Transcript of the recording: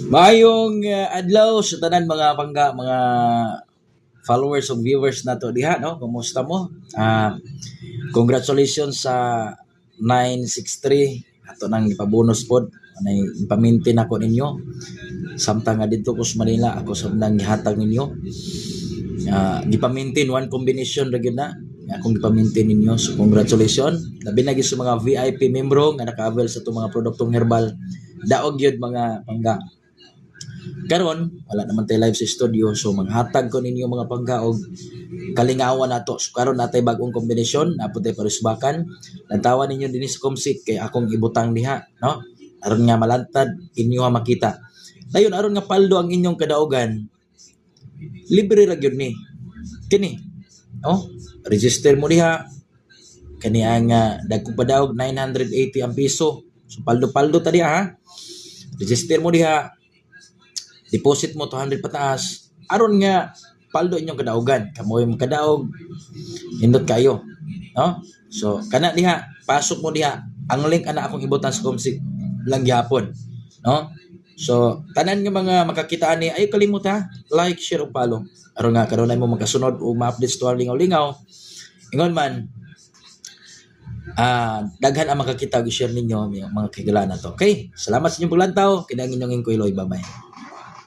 Maayong adlaw sa tanan mga pangga, mga followers o viewers nato diha, no? Kumusta mo? Congratulations sa 963 ato nang ipabonus pod. Anay ipamintin ako ninyo. Samtang nga dito ko sa Manila, ako sa nang gihatag ninyo. Gipamintin one combination ra gyud na. Akong gipamintin ninyo. So congratulations. Labi na gyud sa mga VIP membro nga naka-avail sa itong mga produktong herbal. Daog gyud mga pangga. Karon wala naman tayo live sa studio, so maghatag ko ninyo mga pangkaog kalingawan nato. So karon natay bagong kombinasyon, napud tay parusbakan. Nantawan ninyo dinhi sa Comsik kay akong ibutang diha, no? Aron nga malantad inyo nga makita. Dayon aron nga paldo ang inyong kadaogan. Libre ra gyud ni. Kini, no? Register mo diha. Kani ang dagkong padaog 980 ang piso. So paldo-paldo ta diha ha. Register mo diha. Deposit mo 200 pataas aron nga paldo inyong kadaogan kamoy mo kadaog indot kayo, no? So kana diha pasok mo diha ang link ana akong ibutan sa Comsik lang gyapon, no? So tanan nga mga makakita ani ay kalimot ha, like, share ug follow aron nga karon mo magkasunod ug ma-update to lingaw-lingaw ingon man daghan ang makakita og share ninyo mga kagala na to. Okay, salamat sa inyong paglantaw. Kinang inyong Inkoy Loy, bye bye.